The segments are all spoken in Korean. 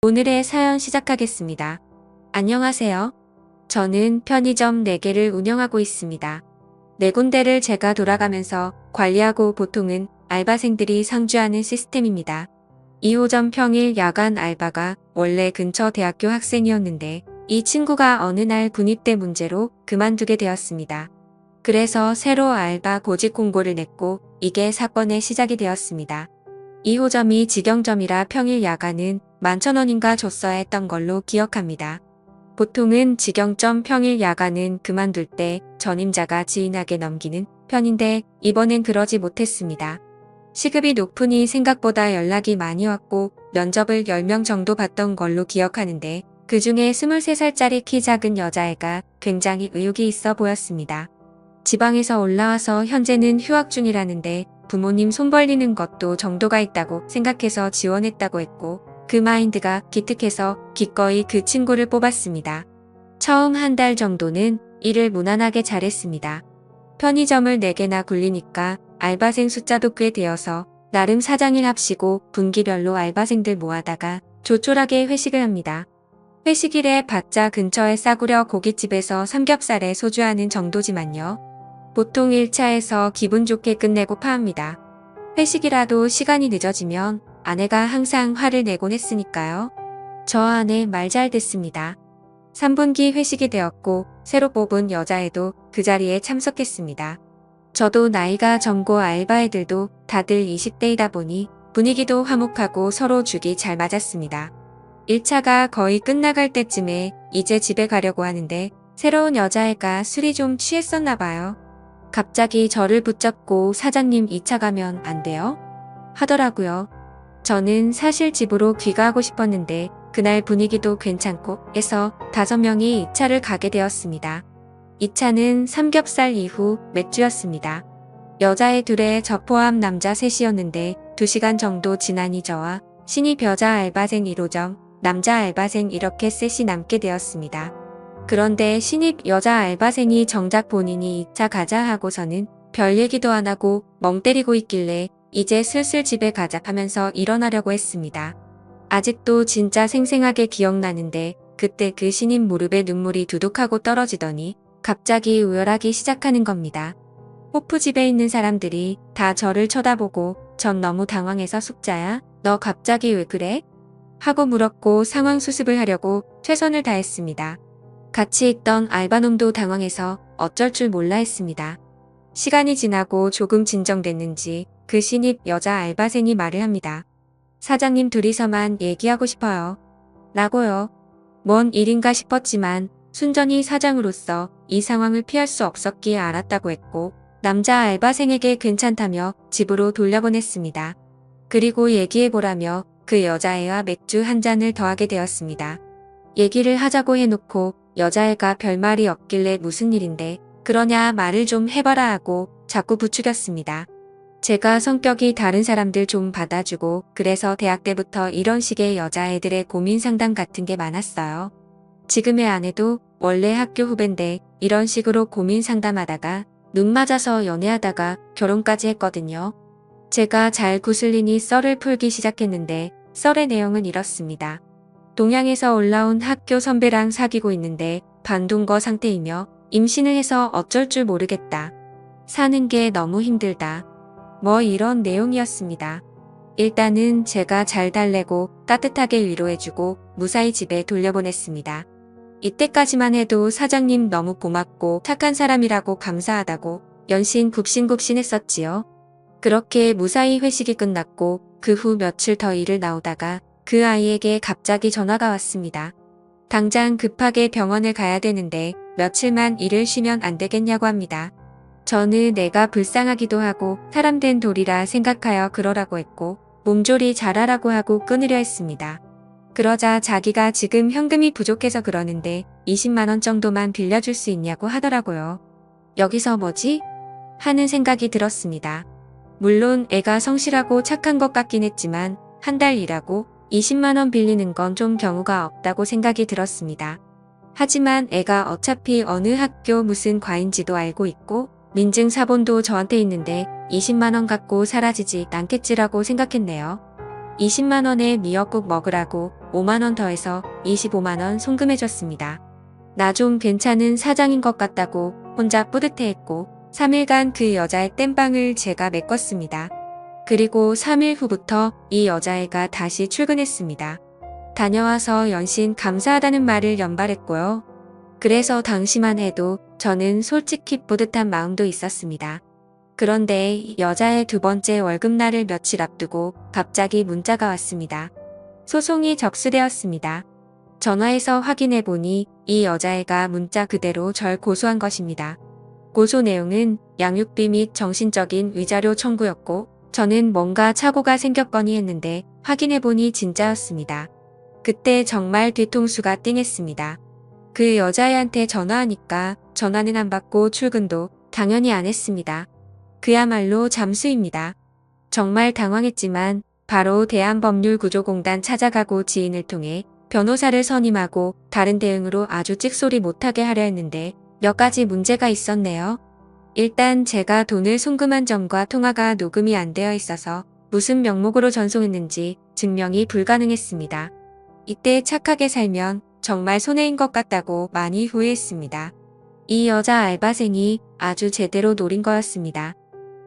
오늘의 사연 시작하겠습니다. 안녕하세요. 저는 편의점 4개를 운영하고 있습니다. 4군데를 제가 돌아가면서 관리하고 보통은 알바생들이 상주하는 시스템입니다. 2호점 평일 야간 알바가 원래 근처 대학교 학생이었는데 이 친구가 어느 날 군입대 문제로 그만두게 되었습니다. 그래서 새로 알바 보직 공고를 냈고 이게 사건의 시작이 되었습니다. 2호점이 직영점이라 평일 야간은 11,000원인가 줬어야 했던 걸로 기억합니다. 보통은 직영점 평일 야간은 그만둘 때 전임자가 지인에게 넘기는 편인데 이번엔 그러지 못했습니다. 시급이 높으니 생각보다 연락이 많이 왔고 면접을 10명 정도 봤던 걸로 기억하는데 그중에 23살짜리 키 작은 여자애가 굉장히 의욕이 있어 보였습니다. 지방에서 올라와서 현재는 휴학 중이라는데 부모님 손 벌리는 것도 정도가 있다고 생각해서 지원했다고 했고 그 마인드가 기특해서 기꺼이 그 친구를 뽑았습니다. 처음 한 달 정도는 일을 무난하게 잘했습니다. 편의점을 4개나 굴리니까 알바생 숫자도 꽤 되어서 나름 사장일 합시고 분기별로 알바생들 모아다가 조촐하게 회식을 합니다. 회식일에 받자 근처의 싸구려 고깃집에서 삼겹살에 소주하는 정도지만요. 보통 1차에서 기분 좋게 끝내고 파합니다. 회식이라도 시간이 늦어지면 아내가 항상 화를 내곤 했으니까요. 저 아내 말 잘 듣습니다. 3분기 회식이 되었고 새로 뽑은 여자애도 그 자리에 참석했습니다. 저도 나이가 젊고 알바애들도 다들 20대이다 보니 분위기도 화목하고 서로 죽이 잘 맞았습니다. 1차가 거의 끝나갈 때쯤에 이제 집에 가려고 하는데 새로운 여자애가 술이 좀 취했었나 봐요. 갑자기 저를 붙잡고 사장님 2차 가면 안 돼요? 하더라고요. 저는 사실 집으로 귀가하고 싶었는데 그날 분위기도 괜찮고 해서 5명이 2차를 가게 되었습니다. 2차는 삼겹살 이후 맥주였습니다. 여자애 2에 저 포함 남자 3이었는데 2시간 정도 지나니 저와 신입 여자 알바생 1호점, 남자 알바생 이렇게 셋이 남게 되었습니다. 그런데 신입 여자 알바생이 정작 본인이 2차 가자 하고서는 별 얘기도 안 하고 멍 때리고 있길래 이제 슬슬 집에 가자 하면서 일어나려고 했습니다. 아직도 진짜 생생하게 기억나는데 그때 그 신입 무릎에 눈물이 두둑하고 떨어지더니 갑자기 우열하기 시작하는 겁니다. 호프집에 있는 사람들이 다 저를 쳐다보고 전 너무 당황해서 숙자야, 너 갑자기 왜 그래? 하고 물었고 상황 수습을 하려고 최선을 다했습니다. 같이 있던 알바놈도 당황해서 어쩔 줄 몰라 했습니다. 시간이 지나고 조금 진정됐는지 그 신입 여자 알바생이 말을 합니다. 사장님 둘이서만 얘기하고 싶어요. 라고요. 뭔 일인가 싶었지만 순전히 사장으로서 이 상황을 피할 수 없었기에 알았다고 했고 남자 알바생에게 괜찮다며 집으로 돌려보냈습니다. 그리고 얘기해보라며 그 여자애와 맥주 한 잔을 더하게 되었습니다. 얘기를 하자고 해놓고 여자애가 별말이 없길래 무슨 일인데 그러냐 말을 좀 해봐라 하고 자꾸 부추겼습니다. 제가 성격이 다른 사람들 좀 받아주고 그래서 대학 때부터 이런 식의 여자애들의 고민 상담 같은 게 많았어요. 지금의 아내도 원래 학교 후배인데 이런 식으로 고민 상담하다가 눈 맞아서 연애하다가 결혼까지 했거든요. 제가 잘 구슬리니 썰을 풀기 시작했는데 썰의 내용은 이렇습니다. 동양에서 올라온 학교 선배랑 사귀고 있는데 반동거 상태이며 임신을 해서 어쩔 줄 모르겠다. 사는 게 너무 힘들다. 뭐 이런 내용이었습니다. 일단은 제가 잘 달래고 따뜻하게 위로해주고 무사히 집에 돌려보냈습니다. 이때까지만 해도 사장님 너무 고맙고 착한 사람이라고 감사하다고 연신 굽신굽신했었지요. 그렇게 무사히 회식이 끝났고 그 후 며칠 더 일을 나오다가 그 아이에게 갑자기 전화가 왔습니다. 당장 급하게 병원을 가야 되는데 며칠만 일을 쉬면 안 되겠냐고 합니다. 저는 내가 불쌍하기도 하고 사람 된 돌이라 생각하여 그러라고 했고 몸조리 잘하라고 하고 끊으려 했습니다. 그러자 자기가 지금 현금이 부족해서 그러는데 20만 원 정도만 빌려줄 수 있냐고 하더라고요. 여기서 뭐지? 하는 생각이 들었습니다. 물론 애가 성실하고 착한 것 같긴 했지만 한 달 일하고 20만 원 빌리는 건 좀 경우가 없다고 생각이 들었습니다. 하지만 애가 어차피 어느 학교 무슨 과인지도 알고 있고 민증 사본도 저한테 있는데 20만 원 갖고 사라지지 않겠지라고 생각했네요. 20만 원에 미역국 먹으라고 5만 원 더해서 25만 원 송금해줬습니다. 나 좀 괜찮은 사장인 것 같다고 혼자 뿌듯해했고 3일간 그 여자의 땜빵을 제가 메꿨습니다. 그리고 3일 후부터 이 여자애가 다시 출근했습니다. 다녀와서 연신 감사하다는 말을 연발했고요. 그래서 당시만 해도 저는 솔직히 뿌듯한 마음도 있었습니다. 그런데 여자의 두 번째 월급날을 며칠 앞두고 갑자기 문자가 왔습니다. 소송이 접수되었습니다. 전화해서 확인해 보니 이 여자애가 문자 그대로 절 고소한 것입니다. 고소 내용은 양육비 및 정신적인 위자료 청구였고 저는 뭔가 착오가 생겼거니 했는데 확인해 보니 진짜였습니다. 그때 정말 뒤통수가 띵했습니다. 그 여자애한테 전화하니까 전화는 안 받고 출근도 당연히 안 했습니다. 그야말로 잠수입니다. 정말 당황했지만 바로 대한법률구조공단 찾아가고 지인을 통해 변호사를 선임하고 다른 대응으로 아주 찍소리 못하게 하려 했는데 몇 가지 문제가 있었네요. 일단 제가 돈을 송금한 점과 통화가 녹음이 안 되어 있어서 무슨 명목으로 전송했는지 증명이 불가능했습니다. 이때 착하게 살면 정말 손해인 것 같다고 많이 후회했습니다. 이 여자 알바생이 아주 제대로 노린 거였습니다.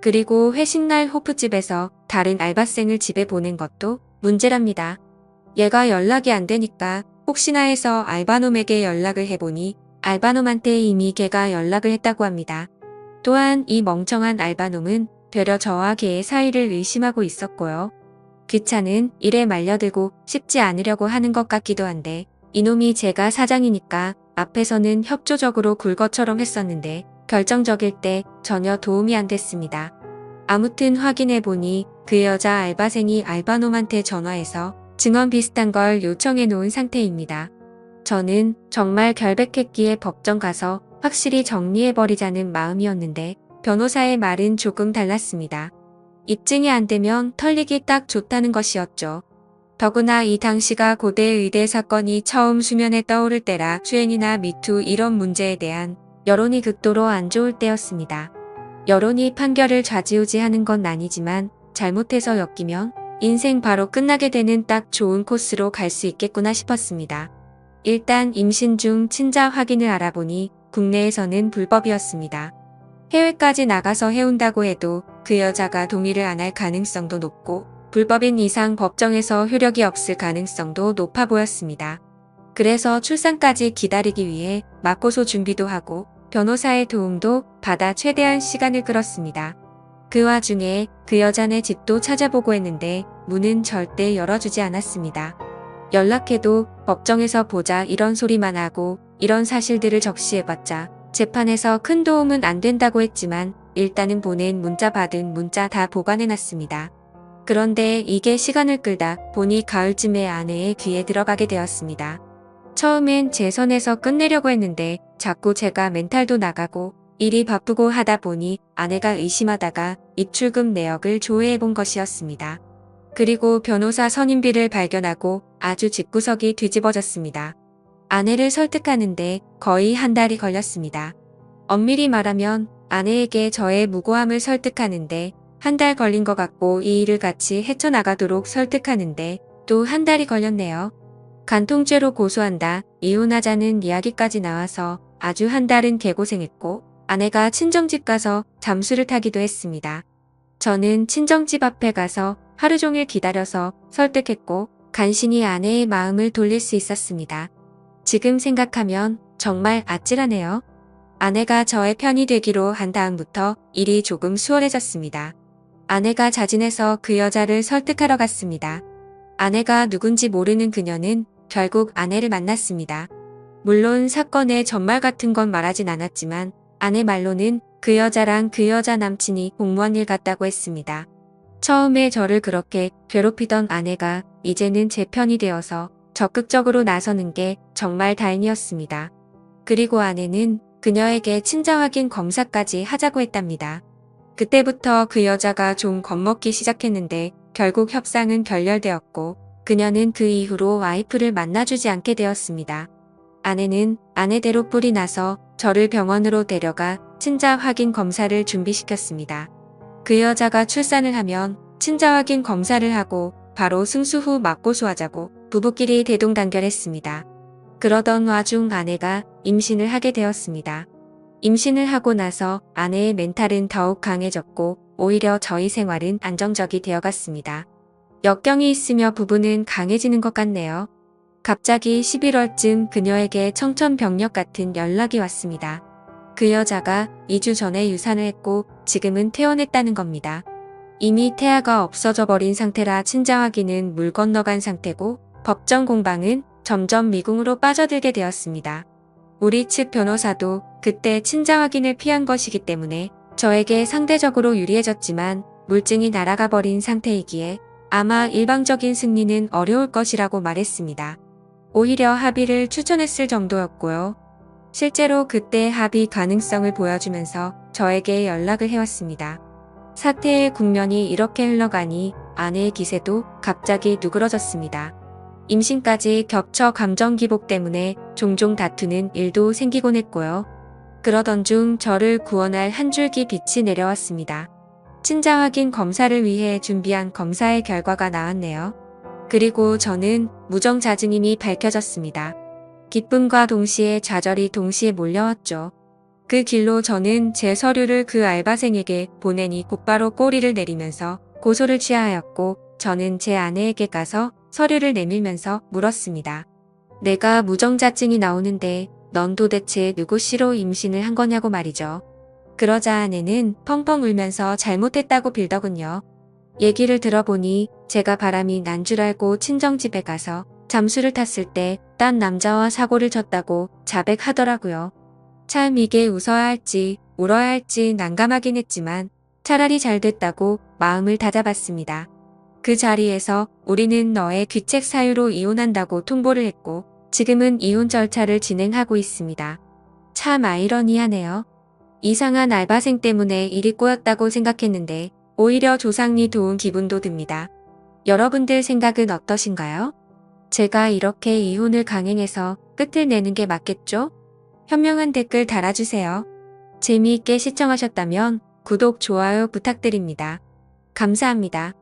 그리고 회식날 호프집에서 다른 알바생을 집에 보낸 것도 문제랍니다. 얘가 연락이 안 되니까 혹시나 해서 알바놈에게 연락을 해보니 알바놈한테 이미 걔가 연락을 했다고 합니다. 또한 이 멍청한 알바놈은 되려 저와 걔의 사이를 의심하고 있었고요. 귀찮은 일에 말려들고 싶지 않으려고 하는 것 같기도 한데 이놈이 제가 사장이니까 앞에서는 협조적으로 굴 것처럼 했었는데 결정적일 때 전혀 도움이 안 됐습니다. 아무튼 확인해보니 그 여자 알바생이 알바놈한테 전화해서 증언 비슷한 걸 요청해 놓은 상태입니다. 저는 정말 결백했기에 법정 가서 확실히 정리해버리자는 마음이었는데 변호사의 말은 조금 달랐습니다. 입증이 안 되면 털리기 딱 좋다는 것이었죠. 더구나 이 당시가 고대 의대 사건이 처음 수면에 떠오를 때라 추행이나 미투 이런 문제에 대한 여론이 극도로 안 좋을 때였습니다. 여론이 판결을 좌지우지하는 건 아니지만 잘못해서 엮이면 인생 바로 끝나게 되는 딱 좋은 코스로 갈 수 있겠구나 싶었습니다. 일단 임신 중 친자 확인을 알아보니 국내에서는 불법이었습니다. 해외까지 나가서 해온다고 해도 그 여자가 동의를 안 할 가능성도 높고 불법인 이상 법정에서 효력이 없을 가능성도 높아 보였습니다. 그래서 출산까지 기다리기 위해 맞고소 준비도 하고 변호사의 도움도 받아 최대한 시간을 끌었습니다. 그 와중에 그 여자네 집도 찾아보고 했는데 문은 절대 열어주지 않았습니다. 연락해도 법정에서 보자 이런 소리만 하고 이런 사실들을 적시해봤자 재판에서 큰 도움은 안 된다고 했지만 일단은 보낸 문자 받은 문자 다 보관해놨습니다. 그런데 이게 시간을 끌다 보니 가을쯤에 아내의 귀에 들어가게 되었습니다. 처음엔 제 선에서 끝내려고 했는데 자꾸 제가 멘탈도 나가고 일이 바쁘고 하다 보니 아내가 의심하다가 입출금 내역을 조회해본 것이었습니다. 그리고 변호사 선임비를 발견하고 아주 집구석이 뒤집어졌습니다. 아내를 설득하는데 거의 한 달이 걸렸습니다. 엄밀히 말하면 아내에게 저의 무고함을 설득하는데 한 달 걸린 것 같고 이 일을 같이 헤쳐나가도록 설득하는데 또 한 달이 걸렸네요. 간통죄로 고소한다, 이혼하자는 이야기까지 나와서 아주 한 달은 개고생했고 아내가 친정집 가서 잠수를 타기도 했습니다. 저는 친정집 앞에 가서 하루 종일 기다려서 설득했고 간신히 아내의 마음을 돌릴 수 있었습니다. 지금 생각하면 정말 아찔하네요. 아내가 저의 편이 되기로 한 다음부터 일이 조금 수월해졌습니다. 아내가 자진해서 그 여자를 설득하러 갔습니다. 아내가 누군지 모르는 그녀는 결국 아내를 만났습니다. 물론 사건의 전말 같은 건 말하진 않았지만 아내 말로는 그 여자랑 그 여자 남친이 공무원 일 같다고 했습니다. 처음에 저를 그렇게 괴롭히던 아내가 이제는 제 편이 되어서 적극적으로 나서는 게 정말 다행이었습니다. 그리고 아내는 그녀에게 친자 확인 검사까지 하자고 했답니다. 그때부터 그 여자가 좀 겁먹기 시작했는데 결국 협상은 결렬되었고 그녀는 그 이후로 와이프를 만나주지 않게 되었습니다. 아내는 아내대로 뿔이 나서 저를 병원으로 데려가 친자 확인 검사를 준비시켰습니다. 그 여자가 출산을 하면 친자 확인 검사를 하고 바로 승수 후 맞고소하자고 부부끼리 대동단결했습니다. 그러던 와중 아내가 임신을 하게 되었습니다. 임신을 하고 나서 아내의 멘탈은 더욱 강해졌고 오히려 저희 생활은 안정적이 되어갔습니다. 역경이 있으며 부부는 강해지는 것 같네요. 갑자기 11월쯤 그녀에게 청천벽력 같은 연락이 왔습니다. 그 여자가 2주 전에 유산을 했고 지금은 퇴원했다는 겁니다. 이미 태아가 없어져 버린 상태라 친자 확인은 물 건너간 상태고 법정 공방은 점점 미궁으로 빠져들게 되었습니다. 우리 측 변호사도 그때 친자 확인을 피한 것이기 때문에 저에게 상대적으로 유리해졌지만 물증이 날아가 버린 상태이기에 아마 일방적인 승리는 어려울 것이라고 말했습니다. 오히려 합의를 추천했을 정도였고요. 실제로 그때 합의 가능성을 보여주면서 저에게 연락을 해왔습니다. 사태의 국면이 이렇게 흘러가니 아내의 기세도 갑자기 누그러졌습니다. 임신까지 겹쳐 감정 기복 때문에 종종 다투는 일도 생기곤 했고요. 그러던 중 저를 구원할 한 줄기 빛이 내려왔습니다. 친자 확인 검사를 위해 준비한 검사의 결과가 나왔네요. 그리고 저는 무정자증임이 밝혀졌습니다. 기쁨과 동시에 좌절이 동시에 몰려왔죠. 그 길로 저는 제 서류를 그 알바생에게 보내니 곧바로 꼬리를 내리면서 고소를 취하였고 저는 제 아내에게 가서 서류를 내밀면서 물었습니다. 내가 무정자증이 나오는데 넌 도대체 누구 씨로 임신을 한 거냐고 말이죠. 그러자 아내는 펑펑 울면서 잘못했다고 빌더군요. 얘기를 들어보니 제가 바람이 난 줄 알고 친정집에 가서 잠수를 탔을 때 딴 남자와 사고를 쳤다고 자백하더라고요. 참 이게 웃어야 할지 울어야 할지 난감하긴 했지만 차라리 잘 됐다고 마음을 다잡았습니다. 그 자리에서 우리는 너의 귀책 사유로 이혼한다고 통보를 했고 지금은 이혼 절차를 진행하고 있습니다. 참 아이러니하네요. 이상한 알바생 때문에 일이 꼬였다고 생각했는데 오히려 조상이 도운 기분도 듭니다. 여러분들 생각은 어떠신가요? 제가 이렇게 이혼을 강행해서 끝을 내는 게 맞겠죠? 현명한 댓글 달아주세요. 재미있게 시청하셨다면 구독, 좋아요 부탁드립니다. 감사합니다.